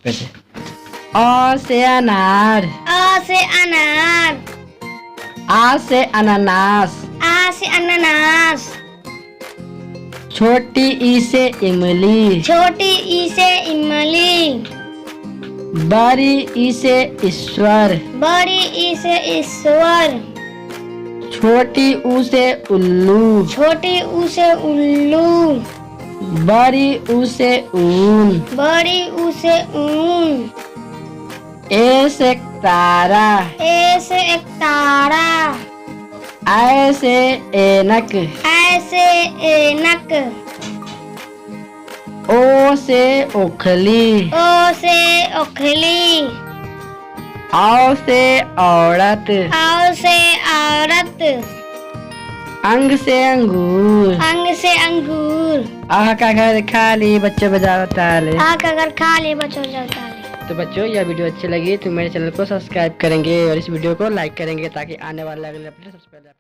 अ से अनार। अ से अनार। आ से अनानास। आ से अनानास। छोटी ई से इमली। छोटी ई से इमली। बड़ी ई से ईश्वर। बड़ी ई से ईश्वर। छोटी ऊ से उल्लू। छोटी ऊ से उल्लू। बड़ी ऊ से ऊन। बड़ी ऊ से ऊन। ए से तारा। ए से एक तारा। ऐ से ऐनक। ऐसे ऐनक। ओ से ओखली। ओ से ओखली। औ से औरत। औ से औरत। अंग से अंगूर। अंग से अंगूर। आह का घर खाली बच्चों बजाओ ताले। आ का घर खाली बच्चों जाता है। तो बच्चों यह वीडियो अच्छी लगी तो मेरे चैनल को सब्सक्राइब करेंगे और इस वीडियो को लाइक करेंगे ताकि आने वाला अगले अपडेट सबसे पहले